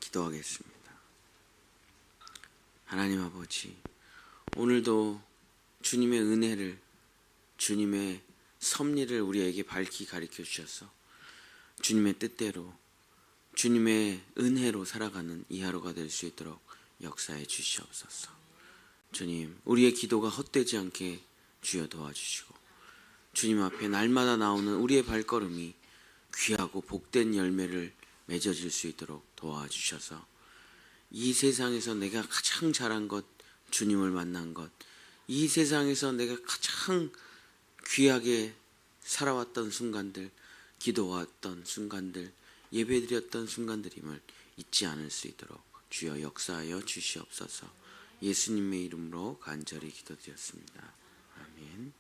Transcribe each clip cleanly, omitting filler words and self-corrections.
기도하겠습니다. 하나님 아버지, 오늘도 주님의 은혜를, 주님의 섭리를 우리에게 밝히 가르쳐 주셔서 주님의 뜻대로, 주님의 은혜로 살아가는 이 하루가 될 수 있도록 역사해 주시옵소서. 주님, 우리의 기도가 헛되지 않게 주여 도와주시고, 주님 앞에 날마다 나오는 우리의 발걸음이 귀하고 복된 열매를 맺어질 수 있도록 도와주셔서 이 세상에서 내가 가장 잘한 것, 주님을 만난 것, 이 세상에서 내가 가장 귀하게 살아왔던 순간들, 기도왔던 순간들, 예배드렸던 순간들임을 잊지 않을 수 있도록 주여 역사하여 주시옵소서. 예수님의 이름으로 간절히 기도드렸습니다. 아멘.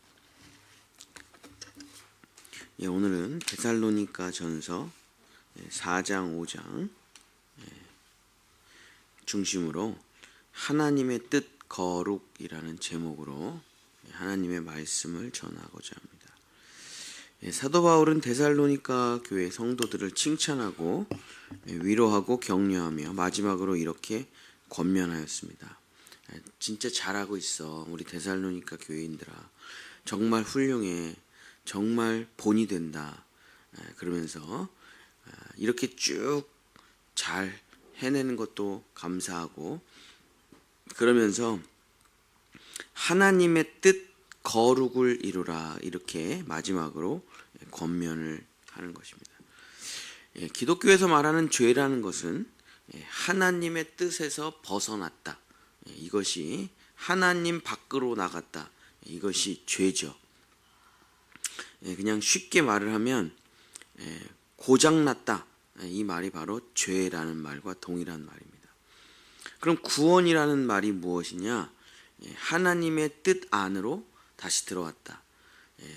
오늘은 데살로니가 전서 4장 5장 중심으로 하나님의 뜻 거룩이라는 제목으로 하나님의 말씀을 전하고자 합니다. 사도 바울은 데살로니가 교회 성도들을 칭찬하고 위로하고 격려하며 마지막으로 이렇게 권면하였습니다. 진짜 잘하고 있어. 우리 데살로니가 교회인들아. 정말 훌륭해. 정말 본이 된다. 그러면서 이렇게 쭉 잘 해내는 것도 감사하고, 그러면서 하나님의 뜻 거룩을 이루라, 이렇게 마지막으로 권면을 하는 것입니다. 기독교에서 말하는 죄라는 것은 하나님의 뜻에서 벗어났다, 이것이 하나님 밖으로 나갔다, 이것이 죄죠. 그냥 쉽게 말을 하면 고장났다, 이 말이 바로 죄라는 말과 동일한 말입니다. 그럼 구원이라는 말이 무엇이냐? 하나님의 뜻 안으로 다시 들어왔다.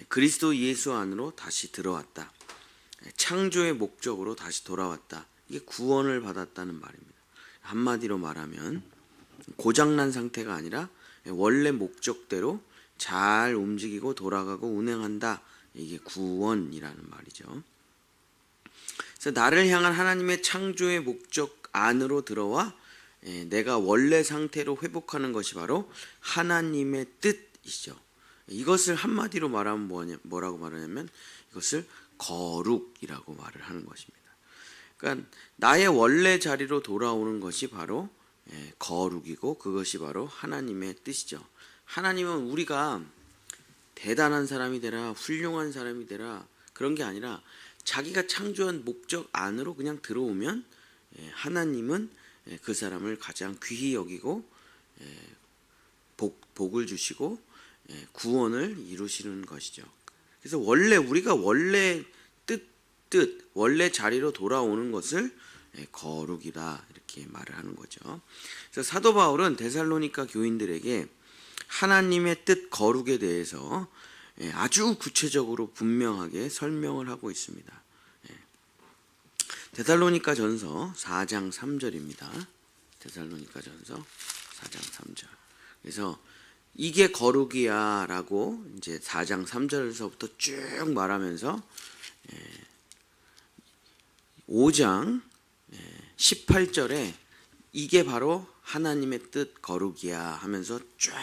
그리스도 예수 안으로 다시 들어왔다. 창조의 목적으로 다시 돌아왔다. 이게 구원을 받았다는 말입니다. 한마디로 말하면 고장난 상태가 아니라 원래 목적대로 잘 움직이고 돌아가고 운행한다. 이게 구원이라는 말이죠. 그래서 나를 향한 하나님의 창조의 목적 안으로 들어와 내가 원래 상태로 회복하는 것이 바로 하나님의 뜻이죠. 이것을 한마디로 말하면 뭐라고 말하냐면 이것을 거룩이라고 말을 하는 것입니다. 그러니까 나의 원래 자리로 돌아오는 것이 바로 거룩이고, 그것이 바로 하나님의 뜻이죠. 하나님은 우리가 대단한 사람이 되라, 훌륭한 사람이 되라, 그런 게 아니라 자기가 창조한 목적 안으로 그냥 들어오면 하나님은 그 사람을 가장 귀히 여기고 복을 주시고 구원을 이루시는 것이죠. 그래서 원래 우리가 원래 뜻 원래 자리로 돌아오는 것을 거룩이다, 이렇게 말을 하는 거죠. 그래서 사도 바울은 데살로니가 교인들에게 하나님의 뜻 거룩에 대해서 아주 구체적으로 분명하게 설명을 하고 있습니다. 데살로니가 전서 4장 3절입니다. 데살로니가 전서 4장 3절. 그래서 이게 거룩이야 라고 이제 4장 3절에서부터 쭉 말하면서 5장 18절에 이게 바로 하나님의 뜻 거룩이야 하면서 쫙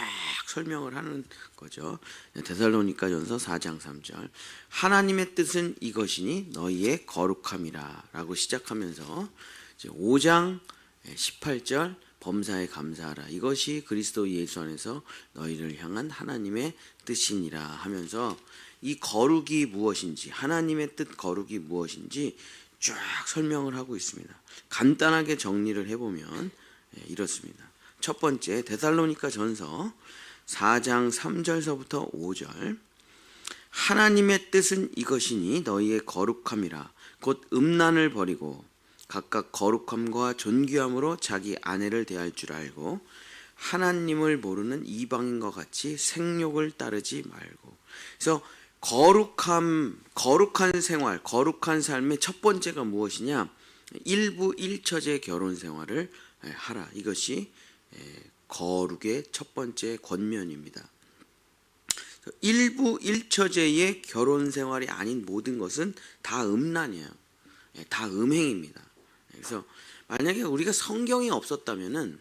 설명을 하는 거죠. 데살로니가 전서 4장 3절. 하나님의 뜻은 이것이니 너희의 거룩함이라 라고 시작하면서 이제 5장 18절 범사에 감사하라. 이것이 그리스도 예수 안에서 너희를 향한 하나님의 뜻이니라 하면서 이 거룩이 무엇인지, 하나님의 뜻 거룩이 무엇인지 쫙 설명을 하고 있습니다. 간단하게 정리를 해보면 이렇습니다. 첫 번째, 데살로니가 전서 4장 3절서부터 5절. 하나님의 뜻은 이것이니 너희의 거룩함이라. 곧 음란을 버리고 각각 거룩함과 존귀함으로 자기 아내를 대할 줄 알고 하나님을 모르는 이방인과 같이 생욕을 따르지 말고. 그래서 거룩한 생활, 거룩한 삶의 첫 번째가 무엇이냐? 일부 일처제 결혼 생활을 하라. 이것이 거룩의 첫 번째 권면입니다. 일부 일처제의 결혼 생활이 아닌 모든 것은 다 음란이에요. 다 음행입니다. 그래서 만약에 우리가 성경이 없었다면은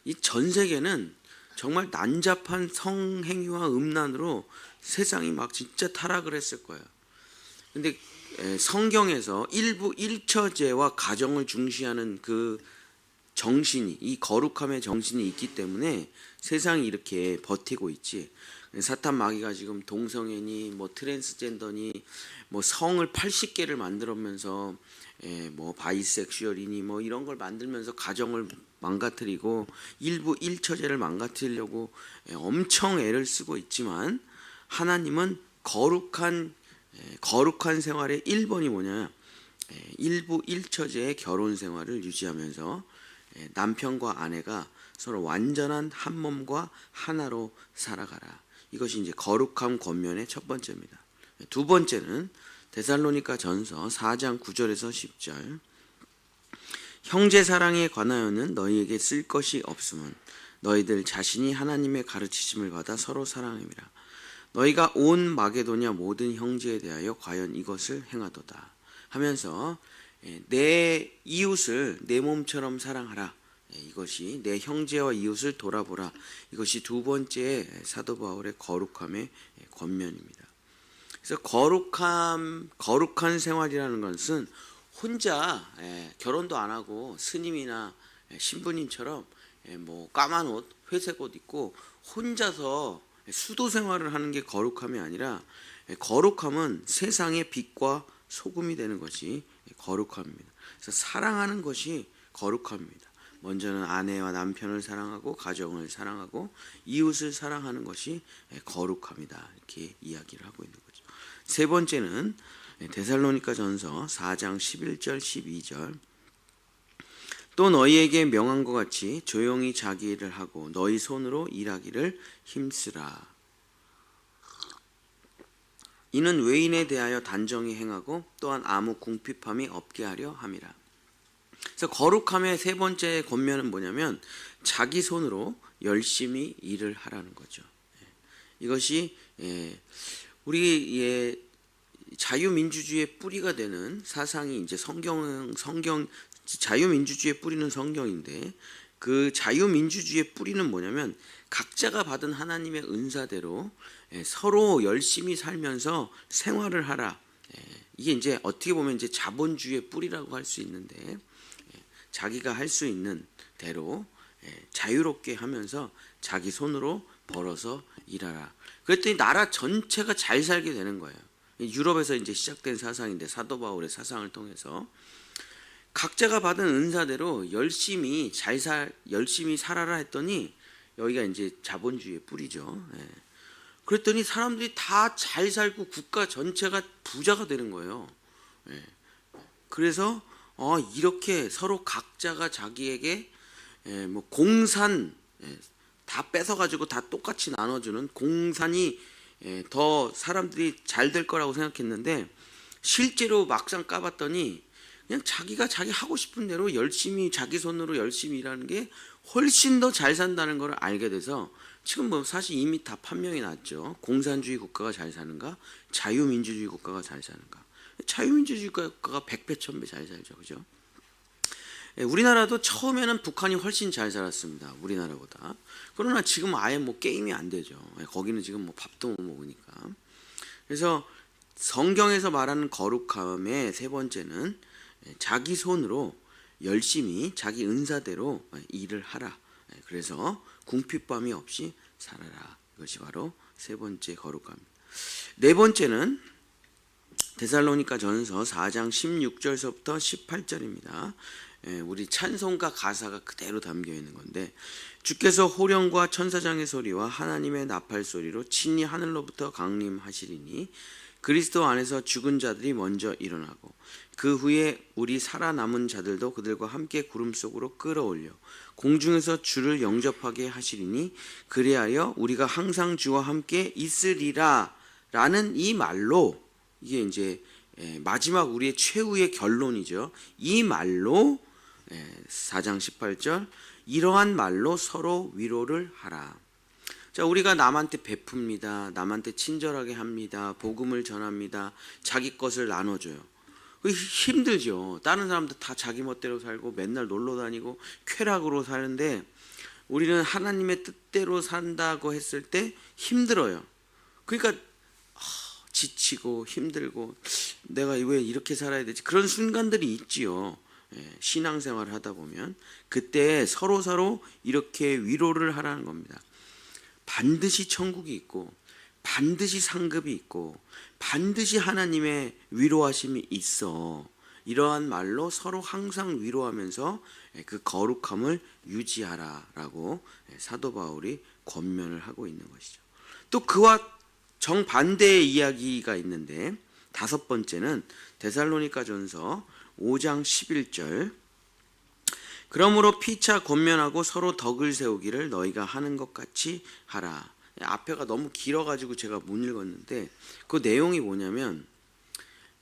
이 전 세계는 정말 난잡한 성행위와 음란으로 세상이 막 진짜 타락을 했을 거예요. 근데 성경에서 일부 일처제와 가정을 중시하는 그 정신이, 이 거룩함의 정신이 있기 때문에 세상이 이렇게 버티고 있지. 사탄 마귀가 지금 동성애니 뭐 트랜스젠더니 뭐 성을 80개를 만들면서 뭐 바이섹슈얼이니 뭐 이런 걸 만들면서 가정을 망가뜨리고 일부 일처제를 망가뜨리려고 엄청 애를 쓰고 있지만, 하나님은 거룩한 생활의 1번이 뭐냐, 일부 일처제의 결혼 생활을 유지하면서 남편과 아내가 서로 완전한 한 몸과 하나로 살아가라. 이것이 이제 거룩함 권면의 첫 번째입니다. 두 번째는 데살로니가 전서 4장 9절에서 10절. 형제 사랑에 관하여는 너희에게 쓸 것이 없음은 너희들 자신이 하나님의 가르치심을 받아 서로 사랑함이라. 너희가 온 마게도냐 모든 형제에 대하여 과연 이것을 행하도다 하면서 내 이웃을 내 몸처럼 사랑하라. 이것이 내 형제와 이웃을 돌아보라. 이것이 두 번째 사도 바울의 거룩함의 권면입니다. 그래서 거룩한 생활이라는 것은 혼자 결혼도 안 하고 스님이나 신부님처럼 뭐 까만 옷, 회색 옷 입고 혼자서 수도 생활을 하는 게 거룩함이 아니라, 거룩함은 세상의 빛과 소금이 되는 것이 거룩함입니다. 그래서 사랑하는 것이 거룩함입니다. 먼저는 아내와 남편을 사랑하고 가정을 사랑하고 이웃을 사랑하는 것이 거룩함이다, 이렇게 이야기를 하고 있는 거죠. 세 번째는 데살로니가 전서 4장 11절 12절. 또 너희에게 명한 것 같이 조용히 자기 일을 하고 너희 손으로 일하기를 힘쓰라. 이는 외인에 대하여 단정히 행하고 또한 아무 궁핍함이 없게 하려 함이라. 그래서 거룩함의 세 번째 권면은 뭐냐면 자기 손으로 열심히 일을 하라는 거죠. 이것이 우리의 자유민주주의의 뿌리가 되는 사상이 이제 성경 자유민주주의의 뿌리는 성경인데, 그 자유민주주의의 뿌리는 뭐냐면 각자가 받은 하나님의 은사대로 서로 열심히 살면서 생활을 하라. 이게 이제 어떻게 보면 이제 자본주의의 뿌리라고 할 수 있는데, 자기가 할 수 있는 대로 자유롭게 하면서 자기 손으로 벌어서 일하라. 그랬더니 나라 전체가 잘 살게 되는 거예요. 유럽에서 이제 시작된 사상인데, 사도 바울의 사상을 통해서 각자가 받은 은사대로 열심히 살아라 했더니, 여기가 이제 자본주의의 뿌리죠. 그랬더니 사람들이 다 잘 살고 국가 전체가 부자가 되는 거예요. 그래서 이렇게 서로 각자가 자기에게 뭐 공산 다 뺏어가지고 다 똑같이 나눠주는 공산이 더 사람들이 잘 될 거라고 생각했는데, 실제로 막상 까봤더니 그냥 자기가 자기 하고 싶은 대로 열심히 자기 손으로 열심히 일하는 게 훨씬 더 잘 산다는 걸 알게 돼서, 지금 뭐 사실 이미 다 판명이 났죠. 공산주의 국가가 잘 사는가, 자유민주주의 국가가 잘 사는가. 자유민주주의 국가가 100배 1000배 잘 살죠, 그죠? 우리나라도 처음에는 북한이 훨씬 잘 살았습니다, 우리나라보다. 그러나 지금 아예 뭐 게임이 안 되죠. 거기는 지금 뭐 밥도 못 먹으니까. 그래서 성경에서 말하는 거룩함의 세 번째는 자기 손으로 열심히 자기 은사대로 일을 하라. 그래서 궁핍함이 없이 살아라. 이것이 바로 세 번째 거룩함입니다. 네 번째는 데살로니가 전서 4장 16절서부터 18절입니다. 우리 찬송가 가사가 그대로 담겨 있는 건데, 주께서 호령과 천사장의 소리와 하나님의 나팔 소리로 친히 하늘로부터 강림하시리니 그리스도 안에서 죽은 자들이 먼저 일어나고 그 후에 우리 살아남은 자들도 그들과 함께 구름 속으로 끌어올려 공중에서 주를 영접하게 하시리니 그리하여 우리가 항상 주와 함께 있으리라 라는 이 말로, 이게 이제 마지막 우리의 최후의 결론이죠. 이 말로 4장 18절, 이러한 말로 서로 위로를 하라. 자, 우리가 남한테 베풉니다. 남한테 친절하게 합니다. 복음을 전합니다. 자기 것을 나눠줘요. 힘들죠. 다른 사람들 다 자기 멋대로 살고 맨날 놀러 다니고 쾌락으로 사는데 우리는 하나님의 뜻대로 산다고 했을 때 힘들어요. 그러니까 지치고 힘들고 내가 왜 이렇게 살아야 되지? 그런 순간들이 있지요. 신앙생활을 하다 보면 그때 서로 이렇게 위로를 하라는 겁니다. 반드시 천국이 있고 반드시 상급이 있고 반드시 하나님의 위로하심이 있어. 이러한 말로 서로 항상 위로하면서 그 거룩함을 유지하라라고 사도 바울이 권면을 하고 있는 것이죠. 또 그와 정반대의 이야기가 있는데 다섯 번째는 데살로니가전서 5장 11절 그러므로 피차 권면하고 서로 덕을 세우기를 너희가 하는 것 같이 하라. 앞에가 너무 길어가지고 제가 못 읽었는데 그 내용이 뭐냐면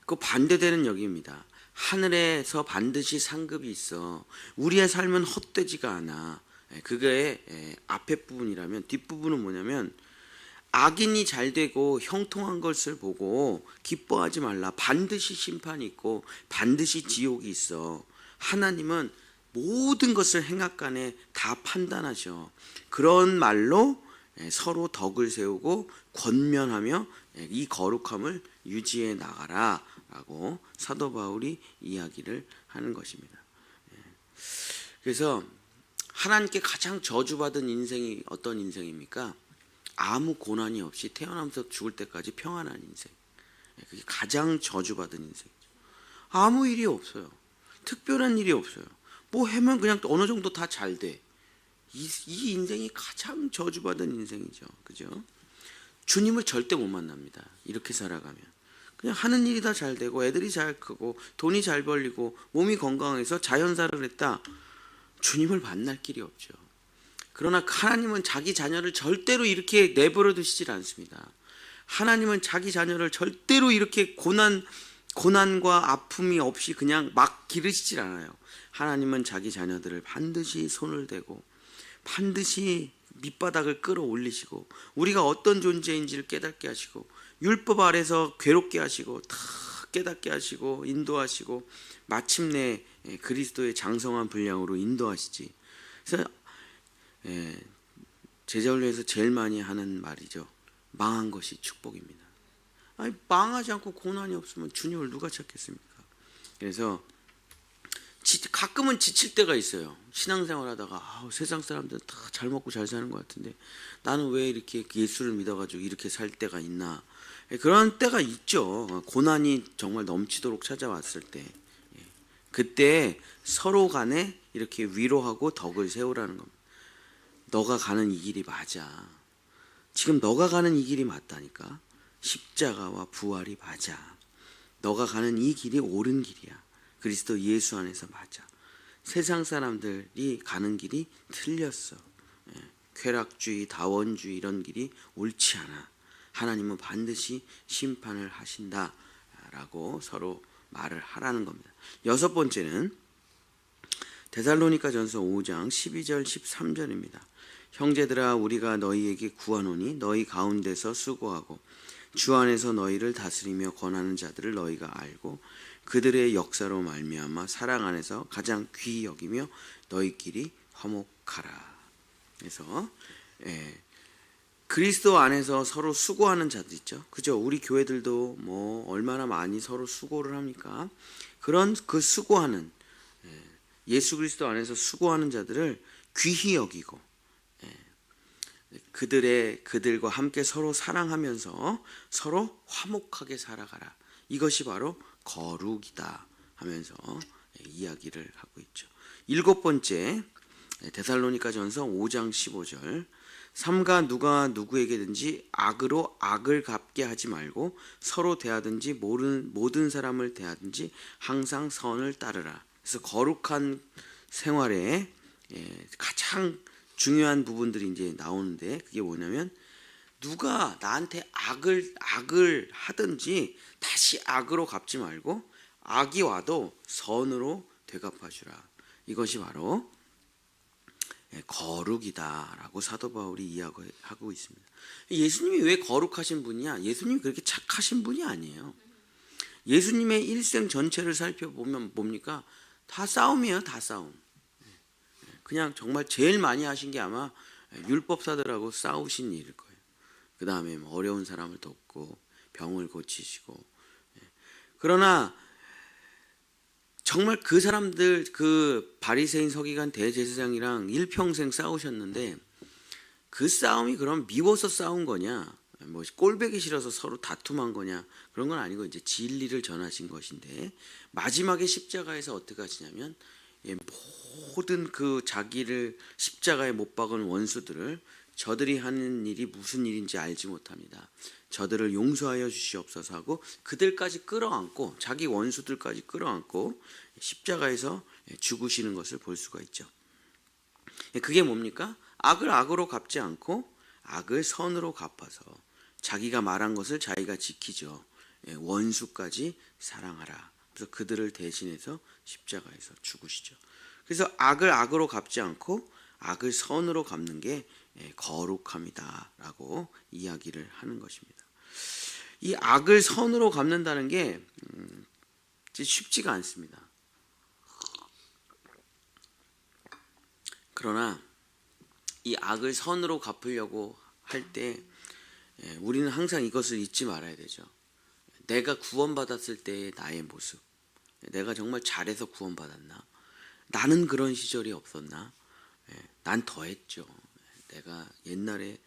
그 반대되는 여기입니다. 하늘에서 반드시 상급이 있어. 우리의 삶은 헛되지가 않아. 그게 앞에 부분이라면 뒷부분은 뭐냐면 악인이 잘 되고 형통한 것을 보고 기뻐하지 말라. 반드시 심판이 있고 반드시 지옥이 있어. 하나님은 모든 것을 행악간에 다 판단하셔. 그런 말로 서로 덕을 세우고 권면하며 이 거룩함을 유지해 나가라 라고 사도 바울이 이야기를 하는 것입니다. 그래서 하나님께 가장 저주받은 인생이 어떤 인생입니까? 아무 고난이 없이 태어나면서 죽을 때까지 평안한 인생. 그게 가장 저주받은 인생이죠. 아무 일이 없어요. 특별한 일이 없어요. 뭐 하면 그냥 어느 정도 다 잘 돼. 이 인생이 가장 저주받은 인생이죠. 그죠? 주님을 절대 못 만납니다. 이렇게 살아가면. 그냥 하는 일이 다 잘 되고 애들이 잘 크고 돈이 잘 벌리고 몸이 건강해서 자연사를 했다. 주님을 만날 길이 없죠. 그러나 하나님은 자기 자녀를 절대로 이렇게 내버려 두시질 않습니다. 하나님은 자기 자녀를 절대로 이렇게 고난과 아픔이 없이 그냥 막 기르시질 않아요. 하나님은 자기 자녀들을 반드시 손을 대고 반드시 밑바닥을 끌어올리시고 우리가 어떤 존재인지를 깨닫게 하시고 율법 아래서 괴롭게 하시고 다 깨닫게 하시고 인도하시고 마침내 그리스도의 장성한 분량으로 인도하시지. 그래서 제자훈련에서 제일 많이 하는 말이죠. 망한 것이 축복입니다. 아니, 망하지 않고 고난이 없으면 주님을 누가 찾겠습니까? 그래서 가끔은 지칠 때가 있어요. 신앙생활 하다가 세상 사람들은 다 잘 먹고 잘 사는 것 같은데 나는 왜 이렇게 예수를 믿어가지고 이렇게 살 때가 있나. 그런 때가 있죠. 고난이 정말 넘치도록 찾아왔을 때. 그때 서로 간에 이렇게 위로하고 덕을 세우라는 겁니다. 너가 가는 이 길이 맞아. 지금 너가 가는 이 길이 맞다니까. 십자가와 부활이 맞아. 너가 가는 이 길이 옳은 길이야. 그리스도 예수 안에서 맞아. 세상 사람들이 가는 길이 틀렸어. 쾌락주의, 다원주의 이런 길이 옳지 않아. 하나님은 반드시 심판을 하신다라고 서로 말을 하라는 겁니다. 여섯 번째는 데살로니가전서 5장 12절 13절입니다. 형제들아 우리가 너희에게 구하노니 너희 가운데서 수고하고 주 안에서 너희를 다스리며 권하는 자들을 너희가 알고 그들의 역사로 말미암아 사랑 안에서 가장 귀히 여기며 너희끼리 화목하라. 그래서 그리스도 안에서 서로 수고하는 자들 있죠. 그죠? 우리 교회들도 뭐 얼마나 많이 서로 수고를 합니까? 그런 그 수고하는 예수 그리스도 안에서 수고하는 자들을 귀히 여기고 그들과 함께 서로 사랑하면서 서로 화목하게 살아가라. 이것이 바로 거룩이다 하면서 이야기를 하고 있죠. 일곱 번째 데살로니가전서 5장 15절 삼가 누가 누구에게든지 악으로 악을 갚게 하지 말고 서로 대하든지 모든 사람을 대하든지 항상 선을 따르라. 그래서 거룩한 생활에 가장 중요한 부분들이 이제 나오는데 그게 뭐냐면 누가 나한테 악을 하든지 다시 악으로 갚지 말고 악이 와도 선으로 되갚아주라. 이것이 바로 거룩이다라고 사도 바울이 이야기하고 있습니다. 예수님이 왜 거룩하신 분이냐? 예수님이 그렇게 착하신 분이 아니에요. 예수님의 일생 전체를 살펴보면 뭡니까? 다 싸움이에요. 다 싸움. 그냥 정말 제일 많이 하신 게 아마 율법사들하고 싸우신 일일 거예요. 그 다음에 어려운 사람을 돕고 병을 고치시고. 그러나 정말 그 사람들, 그 바리새인 서기관 대제사장이랑 일평생 싸우셨는데 그 싸움이 그럼 미워서 싸운 거냐, 뭐 꼴보기 싫어서 서로 다툼한 거냐, 그런 건 아니고 이제 진리를 전하신 것인데, 마지막에 십자가에서 어떻게 하시냐면 모든 그 자기를 십자가에 못 박은 원수들을 저들이 하는 일이 무슨 일인지 알지 못합니다. 저들을 용서하여 주시옵소서 하고 그들까지 끌어안고, 자기 원수들까지 끌어안고 십자가에서 죽으시는 것을 볼 수가 있죠. 그게 뭡니까? 악을 악으로 갚지 않고 악을 선으로 갚아서 자기가 말한 것을 자기가 지키죠. 원수까지 사랑하라. 그래서 그들을 대신해서 십자가에서 죽으시죠. 그래서 악을 악으로 갚지 않고 악을 선으로 갚는 게 거룩함이다라고 이야기를 하는 것입니다. 이 악을 선으로 갚는다는 게 쉽지가 않습니다. 그러나 이 악을 선으로 갚으려고 할 때 우리는 항상 이것을 잊지 말아야 되죠. 내가 구원받았을 때의 나의 모습, 내가 정말 잘해서 구원받았나? 나는 그런 시절이 없었나? 난 더했죠. 내가 옛날에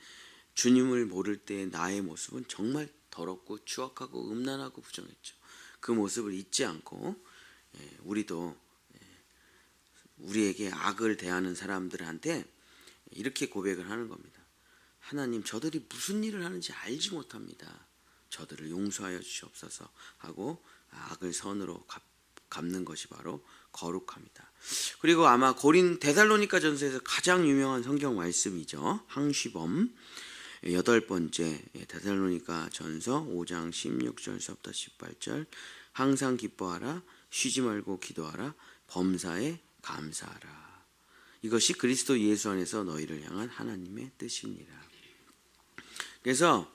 주님을 모를 때의 나의 모습은 정말 더럽고 추악하고 음란하고 부정했죠. 그 모습을 잊지 않고 우리도 우리에게 악을 대하는 사람들한테 이렇게 고백을 하는 겁니다. 하나님, 저들이 무슨 일을 하는지 알지 못합니다. 저들을 용서하여 주시옵소서 하고 악을 선으로 갚는 것이 바로 거룩합니다. 그리고 아마 데살로니가 전서에서 가장 유명한 성경 말씀이죠. 항시범 8번째 데살로니가 전서 5장 16절서부터 18절. 항상 기뻐하라, 쉬지 말고 기도하라, 범사에 감사하라. 이것이 그리스도 예수 안에서 너희를 향한 하나님의 뜻이니라. 그래서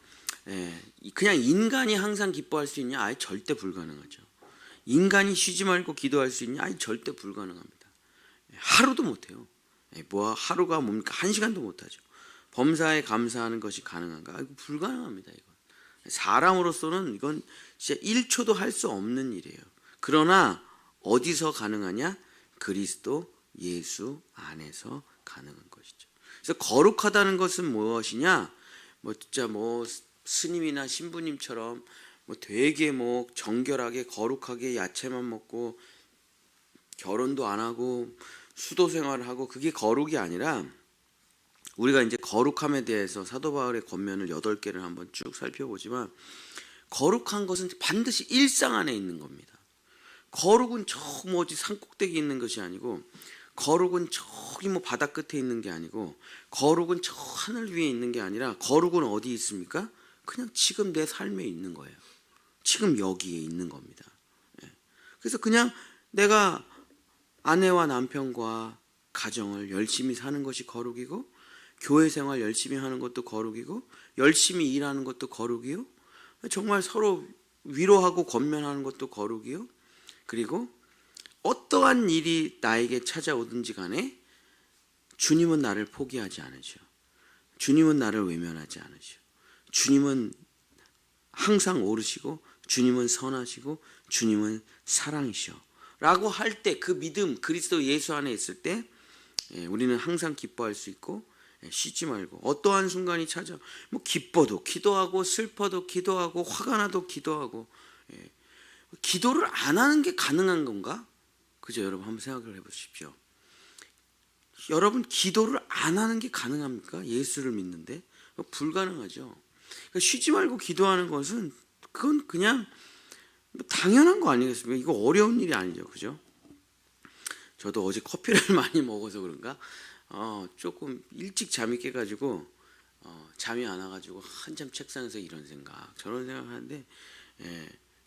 그냥 인간이 항상 기뻐할 수 있냐? 아예 절대 불가능하죠. 인간이 쉬지 말고 기도할 수 있냐? 아예 절대 불가능합니다. 하루도 못해요. 하루가 뭡니까? 1시간도 못하죠. 범사에 감사하는 것이 가능한가? 이거 불가능합니다. 이건 사람으로서는 이건 진짜 1초도 할 수 없는 일이에요. 그러나 어디서 가능하냐? 그리스도 예수 안에서 가능한 것이죠. 그래서 거룩하다는 것은 무엇이냐? 진짜 스님이나 신부님처럼 되게 정결하게 거룩하게 야채만 먹고 결혼도 안 하고 수도 생활을 하고, 그게 거룩이 아니라, 우리가 이제 거룩함에 대해서 사도 바울의 권면을 8개를 한번 쭉 살펴보지만, 거룩한 것은 반드시 일상 안에 있는 겁니다. 거룩은 저 산꼭대기에 있는 것이 아니고, 거룩은 저기 바다 끝에 있는 게 아니고, 거룩은 저 하늘 위에 있는 게 아니라, 거룩은 어디 있습니까? 그냥 지금 내 삶에 있는 거예요. 지금 여기에 있는 겁니다. 그래서 그냥 내가 아내와 남편과 가정을 열심히 사는 것이 거룩이고, 교회 생활 열심히 하는 것도 거룩이고, 열심히 일하는 것도 거룩이요, 정말 서로 위로하고 권면하는 것도 거룩이요, 그리고 어떠한 일이 나에게 찾아오든지 간에 주님은 나를 포기하지 않으셔. 주님은 나를 외면하지 않으셔. 주님은 항상 오르시고, 주님은 선하시고, 주님은 사랑이셔 라고 할 때, 그 믿음, 그리스도 예수 안에 있을 때 우리는 항상 기뻐할 수 있고, 쉬지 말고 어떠한 순간이 찾아 기뻐도 기도하고, 슬퍼도 기도하고, 화가 나도 기도하고. 기도를 안 하는 게 가능한 건가? 그죠? 여러분 한번 생각을 해보십시오. 여러분, 기도를 안 하는 게 가능합니까? 예수를 믿는데 불가능하죠. 그러니까 쉬지 말고 기도하는 것은 그건 그냥 당연한 거 아니겠습니까? 이거 어려운 일이 아니죠, 그죠? 저도 어제 커피를 많이 먹어서 그런가 조금 일찍 잠이 깨가지고 잠이 안 와가지고 한참 책상에서 이런 생각 저런 생각하는데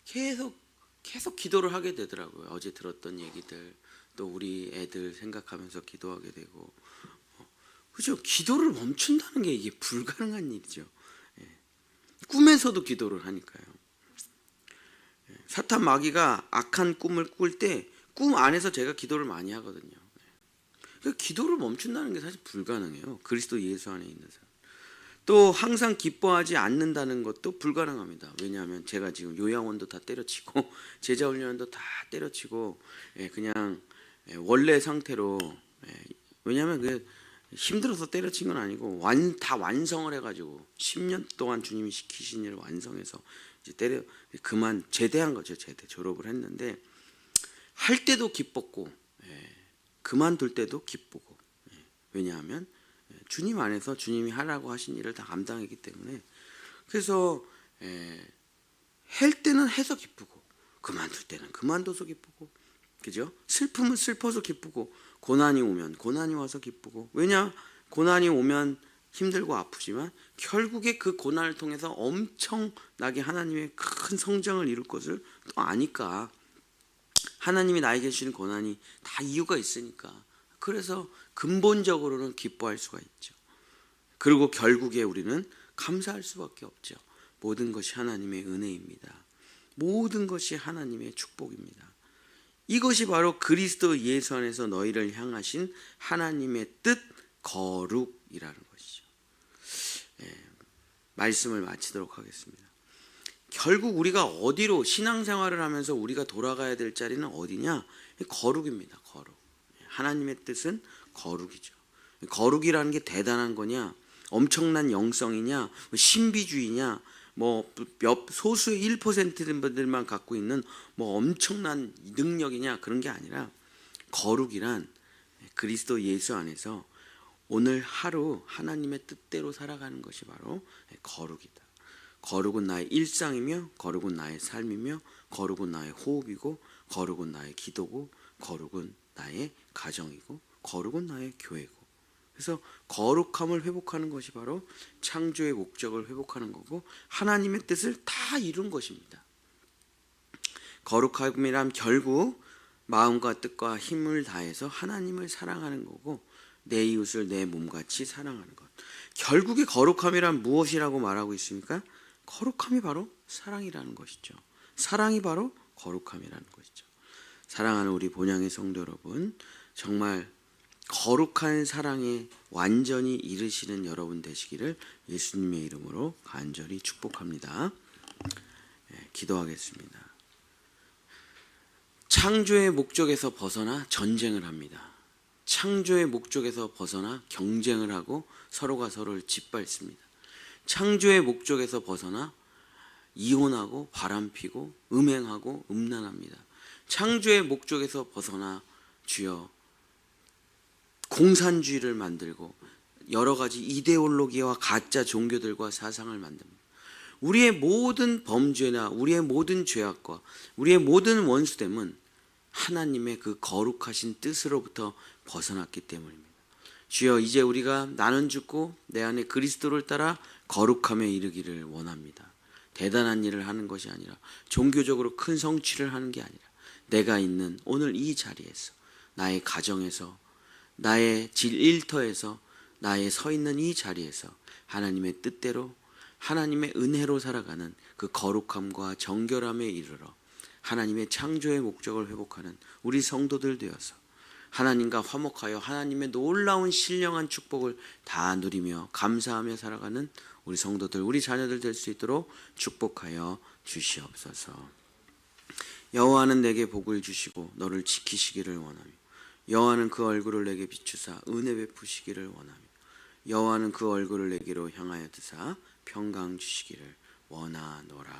계속 기도를 하게 되더라고요. 어제 들었던 얘기들, 또 우리 애들 생각하면서 기도하게 되고, 그죠? 기도를 멈춘다는 게 이게 불가능한 일이죠. 꿈에서도 기도를 하니까요. 사탄 마귀가 악한 꿈을 꿀 때 꿈 안에서 제가 기도를 많이 하거든요. 그러니까 기도를 멈춘다는 게 사실 불가능해요. 그리스도 예수 안에 있는 사람. 또 항상 기뻐하지 않는다는 것도 불가능합니다. 왜냐하면 제가 지금 요양원도 다 때려치고 제자훈련도 다 때려치고 그냥 원래 상태로, 왜냐하면 그 힘들어서 때려친 건 아니고 다 완성을 해가지고 10년 동안 주님이 시키신 일을 완성해서 이제 그만 제대한 거죠. 제대 졸업을 했는데 할 때도 기뻤고 그만둘 때도 기쁘고, 왜냐하면 주님 안에서 주님이 하라고 하신 일을 다 감당했기 때문에, 그래서 할 때는 해서 기쁘고 그만둘 때는 그만둬서 기쁘고, 그죠? 슬픔은 슬퍼서 기쁘고 고난이 오면 고난이 와서 기쁘고. 왜냐? 고난이 오면 힘들고 아프지만 결국에 그 고난을 통해서 엄청나게 하나님의 큰 성장을 이룰 것을 또 아니까, 하나님이 나에게 주시는 고난이 다 이유가 있으니까, 그래서 근본적으로는 기뻐할 수가 있죠. 그리고 결국에 우리는 감사할 수밖에 없죠. 모든 것이 하나님의 은혜입니다. 모든 것이 하나님의 축복입니다. 이것이 바로 그리스도 예수 안에서 너희를 향하신 하나님의 뜻, 거룩이라는 것이죠. 말씀을 마치도록 하겠습니다. 결국 우리가 어디로 신앙생활을 하면서 우리가 돌아가야 될 자리는 어디냐? 거룩입니다. 거룩. 하나님의 뜻은 거룩이죠. 거룩이라는 게 대단한 거냐? 엄청난 영성이냐? 신비주의냐? 몇 소수의 1%들만 갖고 있는 엄청난 능력이냐? 그런 게 아니라, 거룩이란 그리스도 예수 안에서 오늘 하루 하나님의 뜻대로 살아가는 것이 바로 거룩이다. 거룩은 나의 일상이며, 거룩은 나의 삶이며, 거룩은 나의 호흡이고, 거룩은 나의 기도고, 거룩은 나의 가정이고, 거룩은 나의 교회고. 그래서 거룩함을 회복하는 것이 바로 창조의 목적을 회복하는 거고, 하나님의 뜻을 다 이룬 것입니다. 거룩함이란 결국 마음과 뜻과 힘을 다해서 하나님을 사랑하는 거고, 내 이웃을 내 몸같이 사랑하는 것. 결국에 거룩함이란 무엇이라고 말하고 있습니까? 거룩함이 바로 사랑이라는 것이죠. 사랑이 바로 거룩함이라는 것이죠. 사랑하는 우리 본향의 성도 여러분, 정말 거룩한 사랑에 완전히 이르시는 여러분 되시기를 예수님의 이름으로 간절히 축복합니다. 기도하겠습니다. 창조의 목적에서 벗어나 전쟁을 합니다. 창조의 목적에서 벗어나 경쟁을 하고 서로가 서로를 짓밟습니다. 창조의 목적에서 벗어나 이혼하고 바람피고 음행하고 음란합니다. 창조의 목적에서 벗어나 주여 공산주의를 만들고 여러 가지 이데올로기와 가짜 종교들과 사상을 만듭니다. 우리의 모든 범죄나 우리의 모든 죄악과 우리의 모든 원수됨은 하나님의 그 거룩하신 뜻으로부터 벗어났기 때문입니다. 주여, 이제 우리가 나는 죽고 내 안에 그리스도를 따라 거룩함에 이르기를 원합니다. 대단한 일을 하는 것이 아니라, 종교적으로 큰 성취를 하는 게 아니라, 내가 있는 오늘 이 자리에서, 나의 가정에서, 나의 일터에서, 나의 서 있는 이 자리에서 하나님의 뜻대로, 하나님의 은혜로 살아가는 그 거룩함과 정결함에 이르러 하나님의 창조의 목적을 회복하는 우리 성도들 되어서 하나님과 화목하여 하나님의 놀라운 신령한 축복을 다 누리며 감사하며 살아가는 우리 성도들, 우리 자녀들 될 수 있도록 축복하여 주시옵소서. 여호와는 내게 복을 주시고 너를 지키시기를 원하며, 여호와는 그 얼굴을 내게 비추사 은혜 베푸시기를 원하며, 여호와는 그 얼굴을 내게로 향하여 드사 평강 주시기를 원하노라.